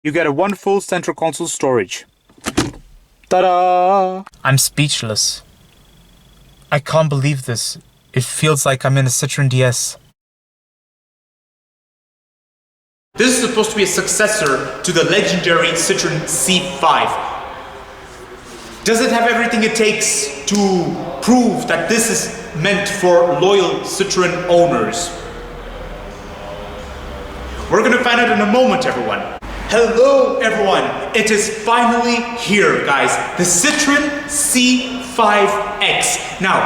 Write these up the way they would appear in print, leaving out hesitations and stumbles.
You get a wonderful central console storage. Ta-da! I'm speechless. I can't believe this. It feels like I'm in a Citroen DS. This is supposed to be a successor to the legendary Citroen C5. Does it have everything it takes to prove that this is meant for loyal Citroen owners? We're gonna find out in a moment, everyone. Hello, everyone. It is finally here, guys. The Citroen C5 X. Now,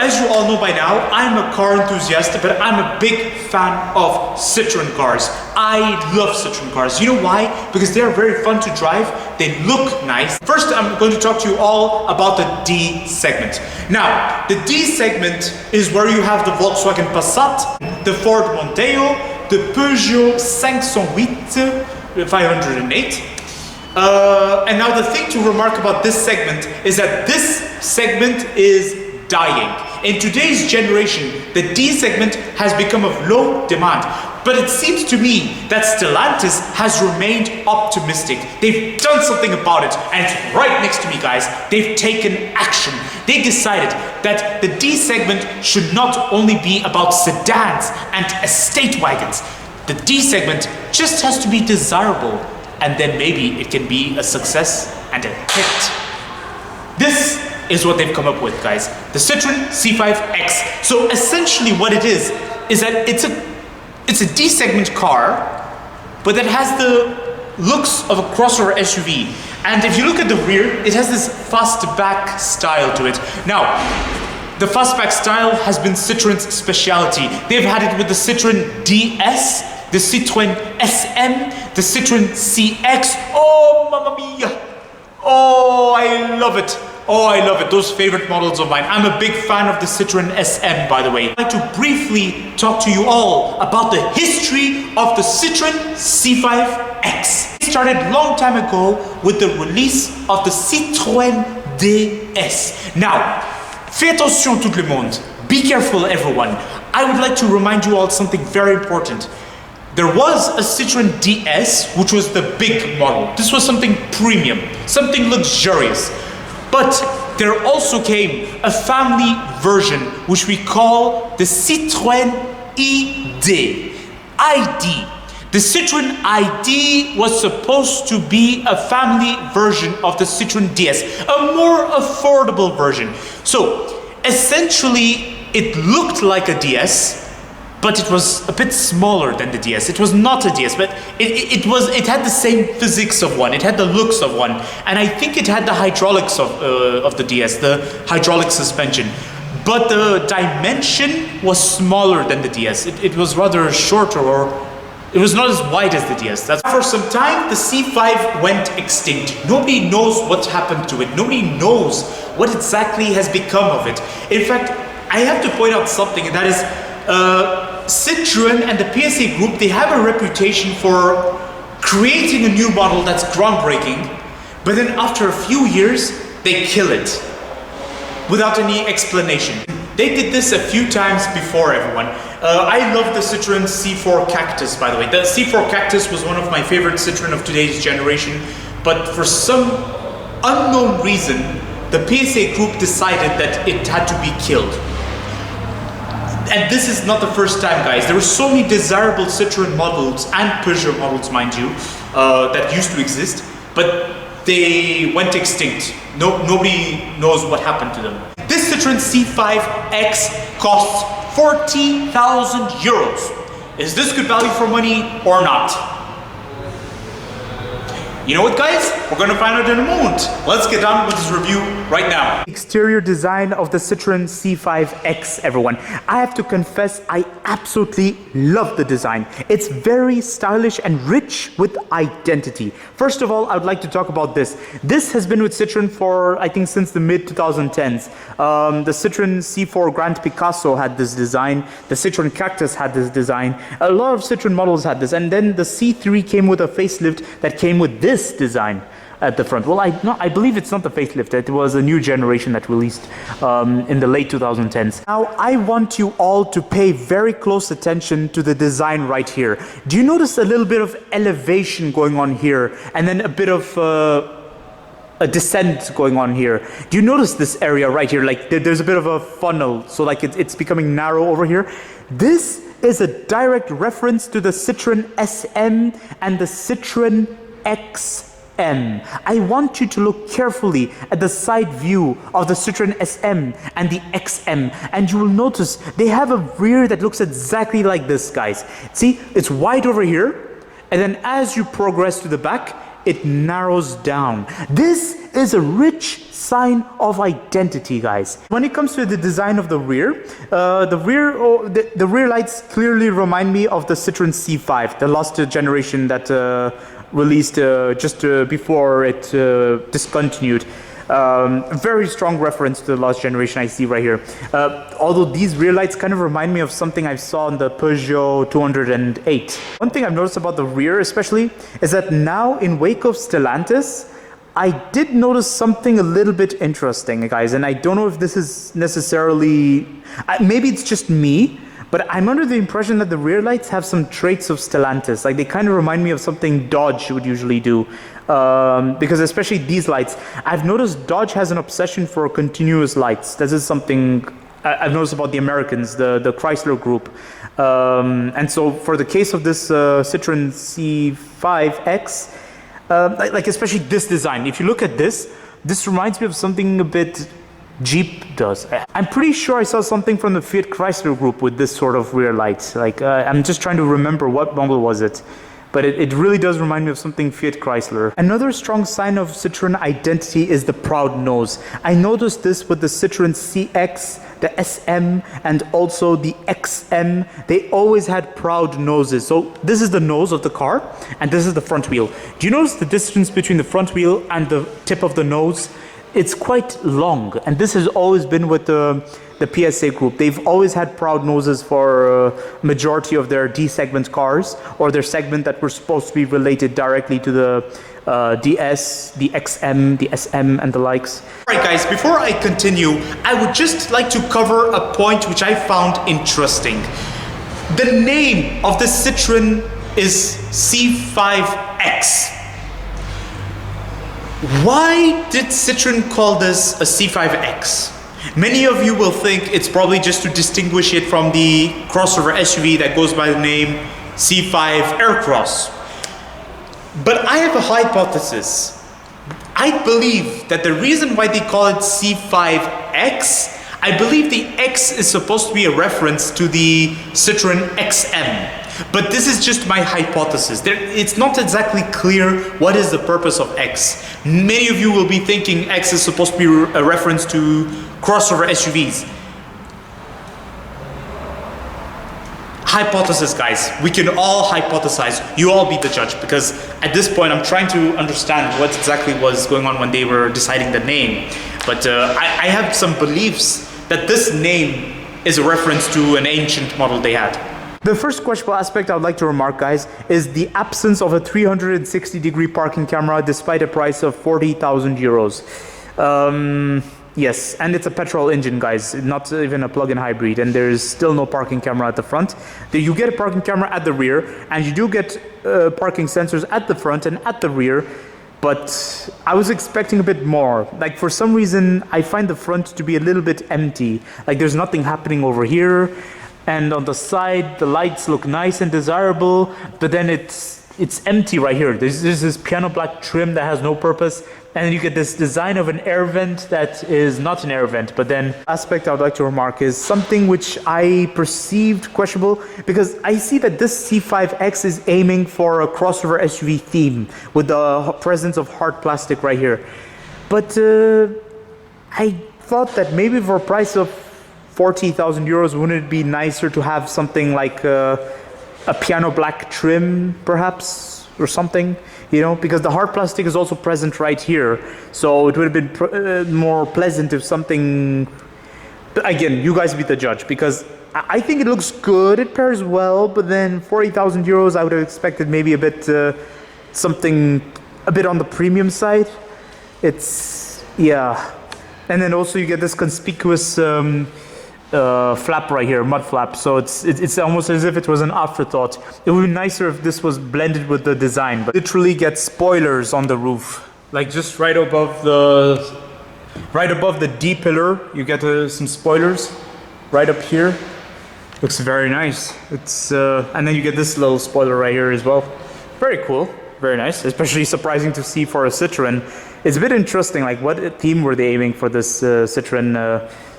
as you all know by now, I'm a car enthusiast, but I'm a big fan of Citroen cars. I love Citroen cars. You know why? Because they're very fun to drive. They look nice. First, I'm going to talk to you all about the D segment. Now, the D segment is where you have the Volkswagen Passat, the Ford Mondeo, the Peugeot 508, 508. And now the thing to remark about this segment is that this segment is dying. In today's generation, the D segment has become of low demand. But it seems to me that Stellantis has remained optimistic. They've done something about it, and it's right next to me, guys. They've taken action. They decided that the D segment should not only be about sedans and estate wagons. The D segment just has to be desirable, and then maybe it can be a success and a hit. This is what they've come up with, guys. The Citroen C5 X. So essentially what it is that it's a D segment car, but it has the looks of a crossover SUV. And if you look at the rear, it has this fastback style to it. Now, the fastback style has been Citroen's specialty. They've had it with the Citroen DS, the Citroen SM, the Citroen CX. Oh, mamma mia! Oh, I love it. Oh, I love it. Those favorite models of mine. I'm a big fan of the Citroen SM, by the way. I'd like to briefly talk to you all about the history of the Citroen C5 X. It started a long time ago with the release of the Citroen DS. Now, fais attention tout le monde. Be careful, everyone. I would like to remind you all something very important. There was a Citroen DS, which was the big model. This was something premium, something luxurious. But there also came a family version, which we call the Citroen ID. The Citroen ID was supposed to be a family version of the Citroen DS, a more affordable version. So essentially, it looked like a DS, but it was a bit smaller than the DS. It was not a DS, but it had the same physics of one. It had the looks of one, and I think it had the hydraulics of the DS, the hydraulic suspension. But the dimension was smaller than the DS. It was rather shorter, or it was not as wide as the DS. For some time, the C5 went extinct. Nobody knows what happened to it. Nobody knows what exactly has become of it. In fact, I have to point out something, and that is Citroen and the PSA Group, they have a reputation for creating a new model that's groundbreaking, but then after a few years, they kill it without any explanation. They did this a few times before, everyone. I love the Citroen C4 Cactus, by the way. The C4 Cactus was one of my favorite Citroen of today's generation, but for some unknown reason, the PSA Group decided that it had to be killed. And this is not the first time, guys. There were so many desirable Citroen models and Peugeot models, mind you, that used to exist, but they went extinct. Nobody knows what happened to them. This Citroen C5 X costs 40,000 euros. Is this good value for money or not? You know what, guys? We're gonna find out in a moment. Let's get on with this review right now. Exterior design of the Citroen C5 X, everyone. I have to confess, I absolutely love the design. It's very stylish and rich with identity. First of all, I would like to talk about this. This has been with Citroen for, I think, since the mid-2010s. The Citroen C4 Grand Picasso had this design. The Citroen Cactus had this design. A lot of Citroen models had this. And then the C3 came with a facelift that came with this design. at the front. Well, I believe it's not the facelift. It was a new generation that released in the late 2010s. Now, I want you all to pay very close attention to the design right here. Do you notice a little bit of elevation going on here, and then a bit of a descent going on here? Do you notice this area right here? Like there's a bit of a funnel, so like it's becoming narrow over here. This is a direct reference to the Citroen SM and the Citroen XM. I want you to look carefully at the side view of the Citroen SM and the XM, and you will notice they have a rear that looks exactly like this, guys. See, it's wide over here, and then as you progress to the back, it narrows down. This is a rich sign of identity, guys. When it comes to the design of the rear, the rear lights clearly remind me of the Citroen C5, the last generation that released just before it discontinued. Very strong reference to the last generation I see right here. Although these rear lights kind of remind me of something I saw in the Peugeot 208. One thing I've noticed about the rear especially is that now in wake of Stellantis, I did notice something a little bit interesting, guys, and I don't know if this is necessarily, maybe it's just me, but I'm under the impression that the rear lights have some traits of Stellantis. Like they kind of remind me of something Dodge would usually do. Because especially these lights, I've noticed Dodge has an obsession for continuous lights. This is something I've noticed about the Americans, the Chrysler Group. And so for the case of this Citroen C5 X, like especially this design, if you look at this reminds me of something a bit Jeep does. I'm pretty sure I saw something from the Fiat Chrysler Group with this sort of rear light. Like I'm just trying to remember what model was it. But it really does remind me of something Fiat Chrysler. Another strong sign of Citroen identity is the proud nose. I noticed this with the Citroen CX, the SM, and also the XM. They always had proud noses. So this is the nose of the car, and this is the front wheel. Do you notice the distance between the front wheel and the tip of the nose? It's quite long, and this has always been with the PSA Group. They've always had proud noses for majority of their D segment cars, or their segment that were supposed to be related directly to the DS, the XM, the SM, and the likes. Alright guys, before I continue, I would just like to cover a point which I found interesting. The name of the Citroen is C5 X. Why did Citroen call this a C5X? Many of you will think it's probably just to distinguish it from the crossover SUV that goes by the name C5 Aircross. But I have a hypothesis. I believe that the reason why they call it C5X, I believe the X is supposed to be a reference to the Citroen XM. But this is just my hypothesis. It's not exactly clear what is the purpose of X. Many of you will be thinking X is supposed to be a reference to crossover SUVs. Hypothesis, guys. We can all hypothesize. You all be the judge, because at this point I'm trying to understand what exactly was going on when they were deciding the name. But I have some beliefs that this name is a reference to an ancient model they had. The first questionable aspect I would like to remark, guys, is the absence of a 360-degree parking camera despite a price of 40,000 euros. Yes, and it's a petrol engine, guys, not even a plug-in hybrid, and there's still no parking camera at the front. You get a parking camera at the rear, and you do get parking sensors at the front and at the rear, but I was expecting a bit more. Like, for some reason, I find the front to be a little bit empty. Like, there's nothing happening over here. And on the side, the lights look nice and desirable, but then it's empty right here. There's this piano black trim that has no purpose, and then you get this design of an air vent that is not an air vent. But then aspect I would like to remark is something which I perceived questionable, because I see that this C5X is aiming for a crossover SUV theme with the presence of hard plastic right here. But I thought that maybe for a price of 40,000 euros, wouldn't it be nicer to have something like a piano black trim, perhaps, or something, you know, because the hard plastic is also present right here. So it would have been more pleasant if something, again, you guys be the judge, because I think it looks good, it pairs well, but then 40,000 euros, I would have expected maybe a bit something a bit on the premium side. It's, yeah. And then also you get this conspicuous flap right here, mud flap. So it's almost as if it was an afterthought. It would be nicer if this was blended with the design, but literally get spoilers on the roof. Like just right above the D pillar, you get some spoilers right up here. Looks very nice. It's and then you get this little spoiler right here as well. Very cool, very nice. Especially surprising to see for a Citroen. It's a bit interesting. Like, what theme were they aiming for this Citroen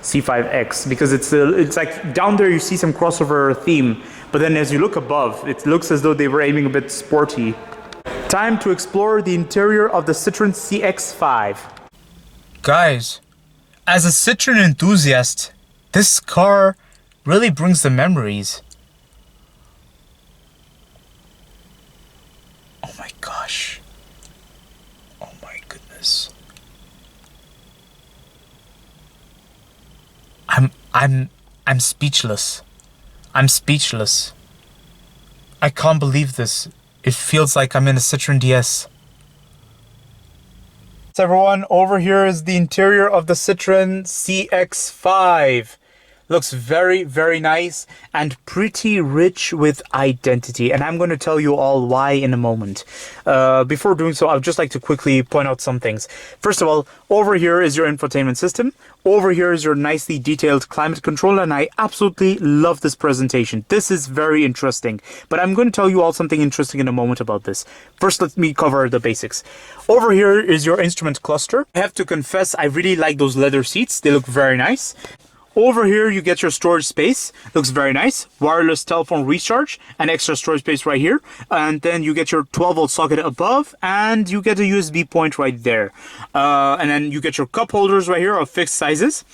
C5 X? Because it's like down there you see some crossover theme, but then as you look above, it looks as though they were aiming a bit sporty. Time to explore the interior of the Citroen CX5. Guys, as a Citroen enthusiast, this car really brings the memories. Oh my gosh. Oh my goodness. I'm speechless. I'm speechless. I can't believe this. It feels like I'm in a Citroen DS. So everyone, over here is the interior of the Citroen CX5. Looks very, very nice and pretty rich with identity. And I'm going to tell you all why in a moment. Before doing so, I'd just like to quickly point out some things. First of all, over here is your infotainment system. Over here is your nicely detailed climate control. And I absolutely love this presentation. This is very interesting. But I'm going to tell you all something interesting in a moment about this. First, let me cover the basics. Over here is your instrument cluster. I have to confess, I really like those leather seats. They look very nice. Over here, you get your storage space. Looks very nice. Wireless telephone recharge and extra storage space right here. And then you get your 12-volt socket above and you get a USB point right there. And then you get your cup holders right here of fixed sizes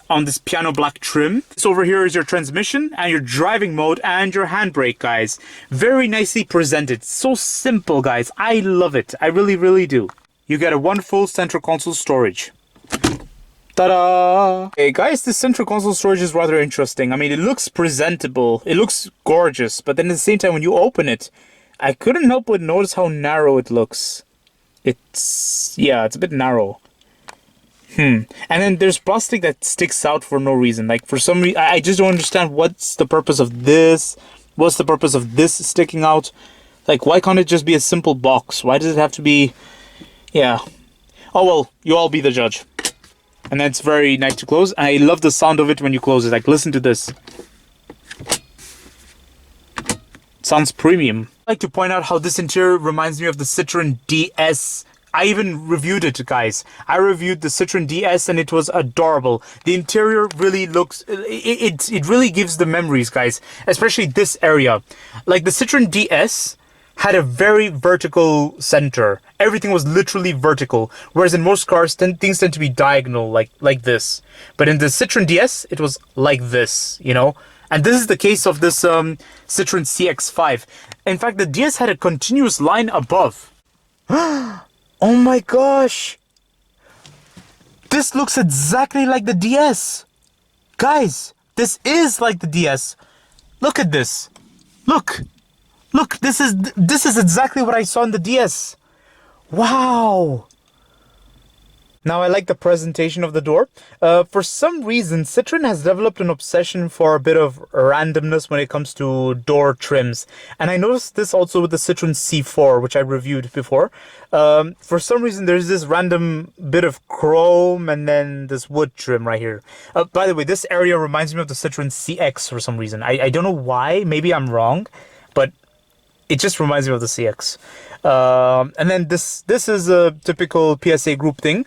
on this piano black trim. So over here is your transmission and your driving mode and your handbrake, guys. Very nicely presented. So simple, guys. I love it. I really, really do. You get a wonderful central console storage. Ta-da! Hey guys, this central console storage is rather interesting. I mean, it looks presentable, it looks gorgeous, but then at the same time when you open it, I couldn't help but notice how narrow it looks. It's a bit narrow. And then there's plastic that sticks out for no reason. Like, for some reason, I just don't understand what's the purpose of this. What's the purpose of this sticking out? Like, why can't it just be a simple box? Why does it have to be... Yeah. Oh well, you all be the judge. And then it's very nice to close. I love the sound of it when you close it. Like, listen to this. It sounds premium. I'd like to point out how this interior reminds me of the Citroen DS. I even reviewed it, guys. I reviewed the Citroen DS and it was adorable. The interior really looks... It really gives the memories, guys. Especially this area. Like, the Citroen DS had a very vertical center. Everything was literally vertical, whereas in most cars things tend to be diagonal, like this. But in the Citroen DS, it was like this, you know. And this is the case of this Citroen CX5. In fact, the DS had a continuous line above. Oh my gosh! This looks exactly like the DS. Guys, this is like the DS. Look at this. Look. Look, this is exactly what I saw in the DS. Wow. Now, I like the presentation of the door. For some reason, Citroen has developed an obsession for a bit of randomness when it comes to door trims. And I noticed this also with the Citroen C4, which I reviewed before. For some reason, there's this random bit of chrome and then this wood trim right here. By the way, this area reminds me of the Citroen CX for some reason. I don't know why. Maybe I'm wrong, but it just reminds me of the CX. And then this is a typical PSA Group thing.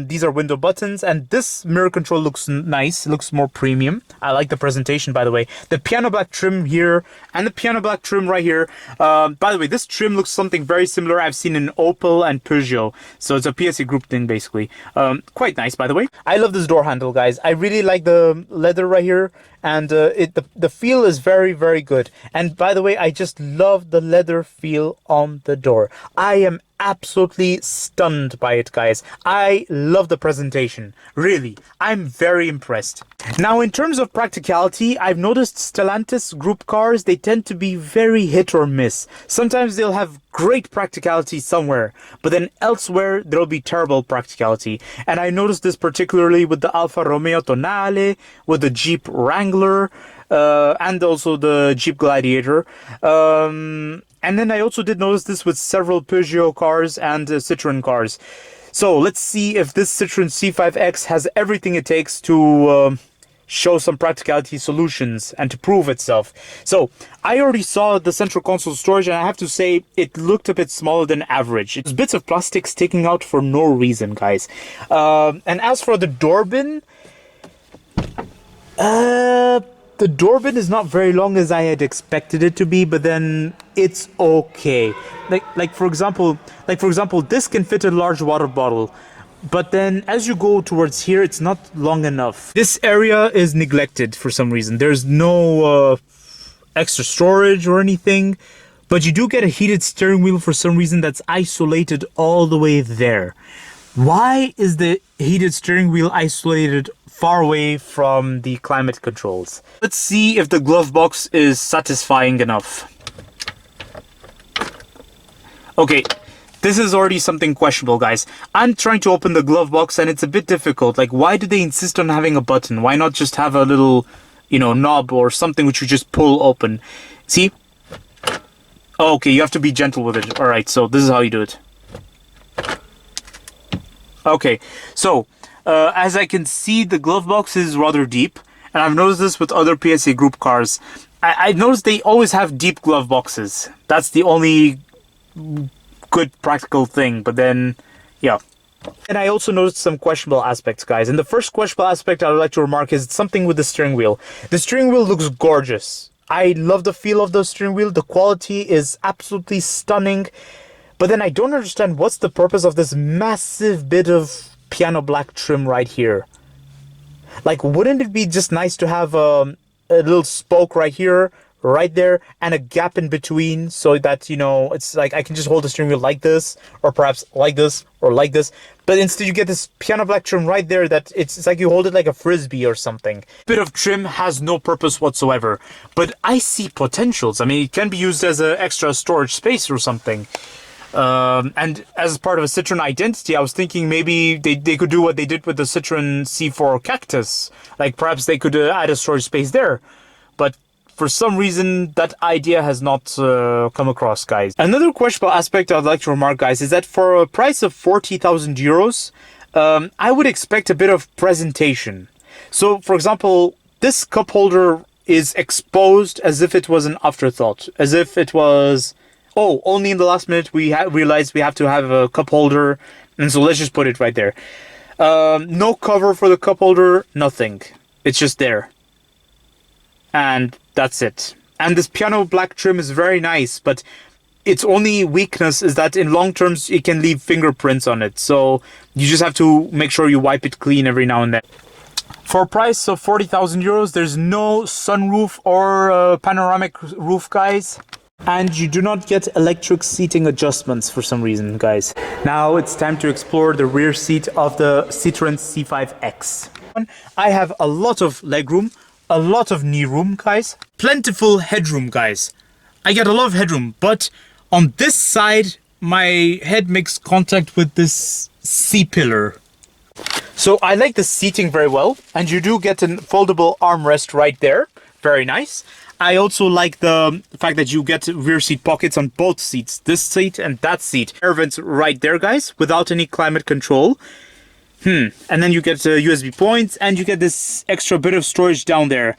These are window buttons, and this mirror control looks nice. It looks more premium. I like the presentation, by the way. The piano black trim here and the piano black trim right here. By the way, this trim looks something very similar I've seen in Opel and Peugeot. So it's a PSA Group thing, basically. Quite nice, by the way. I love this door handle, guys. I really like the leather right here. And the feel is very, very good. And by the way, I just love the leather feel on the the door. I am absolutely stunned by it, guys. I love the presentation. Really, I'm very impressed. Now, in terms of practicality, I've noticed Stellantis group cars, they tend to be very hit or miss. Sometimes they'll have great practicality somewhere, but then elsewhere there'll be terrible practicality. And I noticed this particularly with the Alfa Romeo Tonale, with the Jeep Wrangler, and also the Jeep Gladiator. And then I also did notice this with several Peugeot cars and Citroen cars. So let's see if this Citroen C5 X has everything it takes to show some practicality solutions and to prove itself. So I already saw the central console storage, and I have to say it looked a bit smaller than average. It's bits of plastic sticking out for no reason, guys. And as for the door bin, the door bin is not very long as I had expected it to be, but then it's okay. Like for example, this can fit a large water bottle, but then as you go towards here, it's not long enough. This area is neglected for some reason. There's no extra storage or anything, but you do get a heated steering wheel for some reason that's isolated all the way there. Why is the heated steering wheel isolated far away from the climate controls? Let's see if the glove box is satisfying enough. Okay, this is already something questionable, guys. I'm trying to open the glove box and it's a bit difficult. Like, why do they insist on having a button? Why not just have a little, knob or something which you just pull open? See? Oh, okay, you have to be gentle with it. Alright, so this is how you do it. Okay, so as I can see, the glove box is rather deep, and I've noticed this with other PSA Group cars. I noticed they always have deep glove boxes. That's the only good practical thing, but then, yeah. And I also noticed some questionable aspects, guys. And the first questionable aspect I would like to remark is something with the steering wheel. The steering wheel looks gorgeous. I love the feel of the steering wheel. The quality is absolutely stunning. But then I don't understand what's the purpose of this massive bit of piano black trim right here. Like, wouldn't it be just nice to have a little spoke right here, right there, and a gap in between so that, it's like I can just hold the steering wheel like this, or perhaps like this, or like this. But instead you get this piano black trim right there that it's like you hold it like a frisbee or something. Bit of trim has no purpose whatsoever. But I see potentials. I mean, it can be used as an extra storage space or something. And as part of a Citroen identity, I was thinking maybe they could do what they did with the Citroen C4 Cactus. Like, perhaps they could add a storage space there. But for some reason, that idea has not come across, guys. Another questionable aspect I'd like to remark, guys, is that for a price of 40,000 euros, I would expect a bit of presentation. So, for example, this cup holder is exposed as if it was an afterthought. As if it was... oh, only in the last minute we realized we have to have a cup holder, and so let's just put it right there. No cover for the cup holder, nothing. It's just there. And that's it. And this piano black trim is very nice, but its only weakness is that in long terms it can leave fingerprints on it. So you just have to make sure you wipe it clean every now and then. For a price of 40,000 euros, there's no sunroof or panoramic roof, guys. And you do not get electric seating adjustments for some reason, guys. Now it's time to explore the rear seat of the Citroen C5 X. I have a lot of legroom, a lot of knee room, guys. Plentiful headroom, guys. I get a lot of headroom, but on this side, my head makes contact with this C-pillar. So I like the seating very well, and you do get a foldable armrest right there. Very nice. I also like the fact that you get rear seat pockets on both seats, this seat and that seat. Air vents right there, guys, without any climate control. And then you get USB points, and you get this extra bit of storage down there.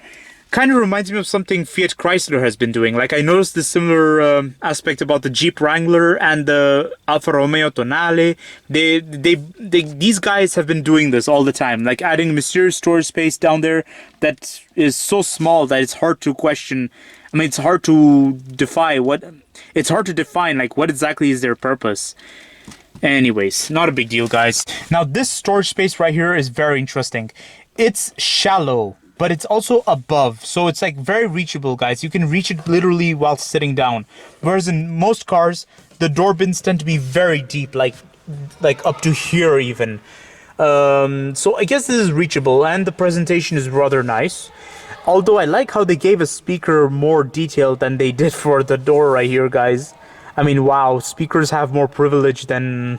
Kind of reminds me of something Fiat Chrysler has been doing. Like, I noticed this similar aspect about the Jeep Wrangler and the Alfa Romeo Tonale. These guys have been doing this all the time, like adding a mysterious storage space down there that is so small that it's hard to question. I mean, it's hard to define like what exactly is their purpose. Anyways, not a big deal, guys. Now, this storage space right here is very interesting. It's shallow, but it's also above, so it's like very reachable, guys. You can reach it literally while sitting down. Whereas in most cars, the door bins tend to be very deep, like up to here even. So I guess this is reachable, and the presentation is rather nice. Although I like how they gave a speaker more detail than they did for the door right here, guys. I mean, wow, speakers have more privilege than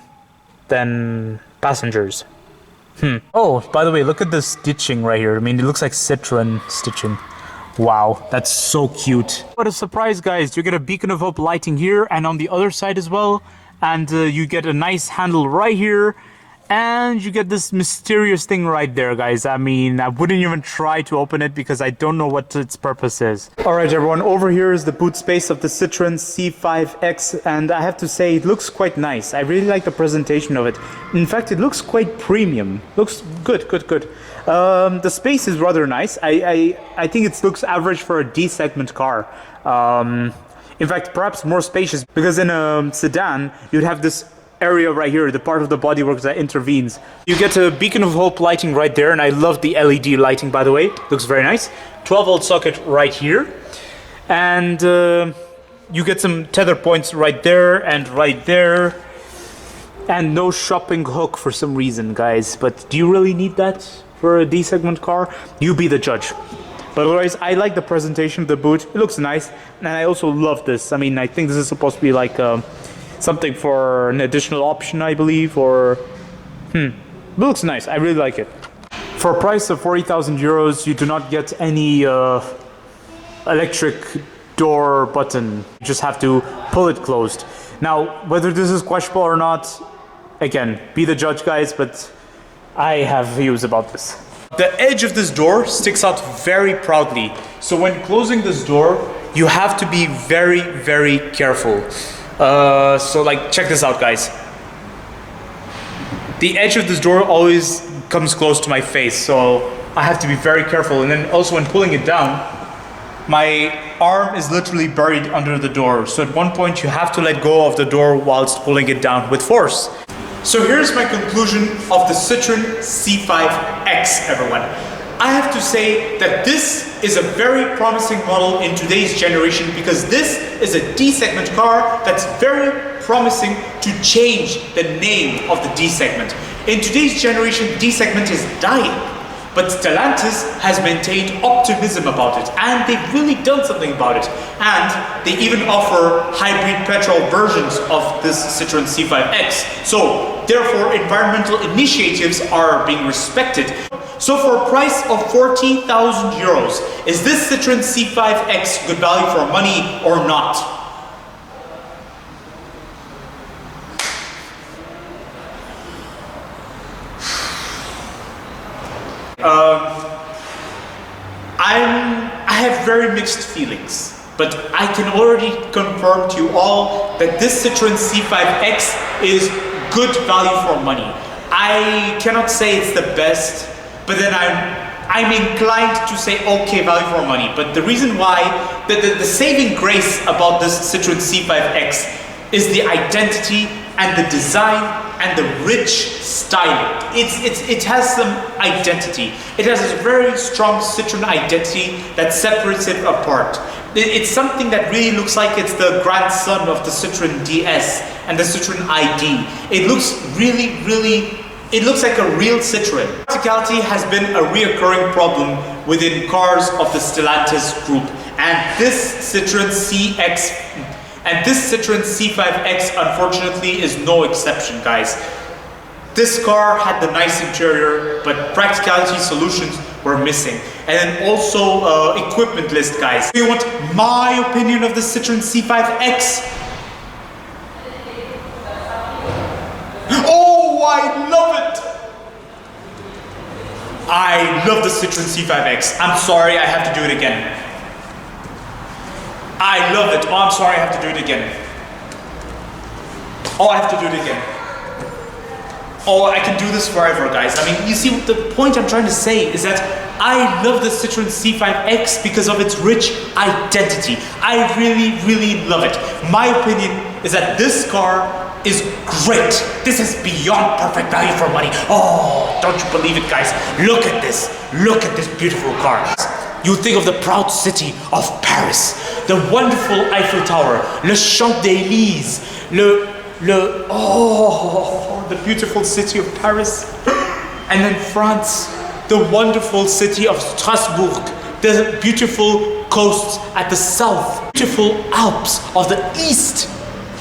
passengers. Oh, by the way, look at the stitching right here. I mean, it looks like Citroen stitching. Wow, that's so cute. What a surprise, guys. You get a beacon of hope lighting here and on the other side as well. And you get a nice handle right here. And you get this mysterious thing right there, guys. I mean, I wouldn't even try to open it because I don't know what its purpose is. All right, everyone, over here is the boot space of the Citroen C5 X, and I have to say it looks quite nice. I really like the presentation of it. In fact, it looks quite premium. Looks good. The space is rather nice. I think it looks average for a D segment car. In fact, perhaps more spacious, because in a sedan, you'd have this area right here, the part of the bodywork that intervenes. You get a beacon of hope lighting right there, and I love the LED lighting, by the way. Looks very nice. 12-volt socket right here, and you get some tether points right there, and no shopping hook for some reason, guys. But do you really need that for a D segment car? You be the judge. But otherwise, I like the presentation of the boot. It looks nice, and I also love this. I mean, I think this is supposed to be like something for an additional option, I believe, or it looks nice. I really like it. For a price of 40,000 euros, you do not get any electric door button. You just have to pull it closed. Now, whether this is questionable or not, again, be the judge, guys, but I have views about this. The edge of this door sticks out very proudly. So when closing this door, you have to be very, very careful. So like, check this out, guys. The edge of this door always comes close to my face, so I have to be very careful. And then also when pulling it down, my arm is literally buried under the door. So at one point you have to let go of the door whilst pulling it down with force. So here's my conclusion of the Citroen C5 X, everyone. I have to say that this is a very promising model in today's generation, because this is a D-segment car that's very promising to change the name of the D-segment. In today's generation, D-segment is dying, but Stellantis has maintained optimism about it, and they've really done something about it. And they even offer hybrid petrol versions of this Citroen C5 X. So therefore, environmental initiatives are being respected. So for a price of 40,000 euros, is this Citroen C5 X good value for money or not? I have very mixed feelings, but I can already confirm to you all that this Citroen C5 X is good value for money. I cannot say it's the best, but then I'm inclined to say okay, value for money. But the reason why, the saving grace about this Citroen C5 X is the identity and the design and the rich styling. It has some identity. It has a very strong Citroen identity that separates it apart. It's something that really looks like it's the grandson of the Citroen DS and the Citroen ID. It looks it looks like a real Citroen. Practicality has been a reoccurring problem within cars of the Stellantis group, and this Citroen C5 X unfortunately is no exception, guys. This car had the nice interior, but practicality solutions were missing. And then also equipment list, guys. Do you want my opinion of the Citroen C5 X? Oh, I love it! I love the Citroen C5 X. I'm sorry, I have to do it again. I love it. Oh, I'm sorry, I have to do it again. Oh, I have to do it again. Oh, I can do this forever, guys. I mean, you see, the point I'm trying to say is that I love the Citroen C5 X because of its rich identity. I really, really love it. My opinion is that this car is great. This is beyond perfect value for money. Oh, don't you believe it, guys? Look at this. Look at this beautiful car. you think of the proud city of Paris, the wonderful Eiffel Tower, le Champs-Élysées, the beautiful city of Paris. And then France, the wonderful city of Strasbourg, the beautiful coasts at the south, beautiful Alps of the east,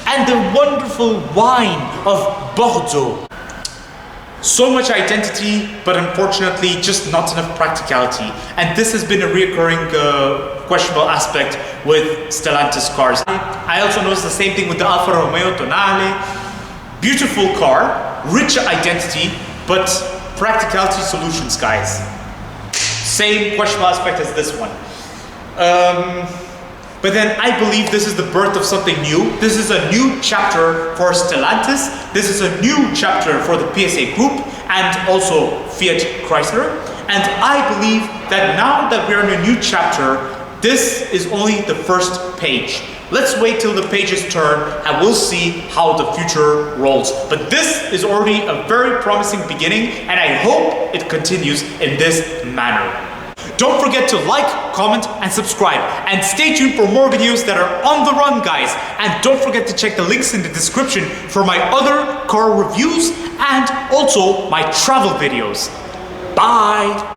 and the wonderful wine of Bordeaux. So much identity, but unfortunately just not enough practicality. And this has been a reoccurring questionable aspect with Stellantis cars. I also noticed the same thing with the Alfa Romeo Tonale. Beautiful car, rich identity, but practicality solutions, guys. Same questionable aspect as this one. But then I believe this is the birth of something new. This is a new chapter for Stellantis. This is a new chapter for the PSA Group and also Fiat Chrysler. And I believe that now that we're in a new chapter, this is only the first page. Let's wait till the pages turn and we'll see how the future rolls. But this is already a very promising beginning and I hope it continues in this manner. Don't forget to like, comment, and subscribe. And stay tuned for more videos that are on the run, guys. And don't forget to check the links in the description for my other car reviews and also my travel videos. Bye!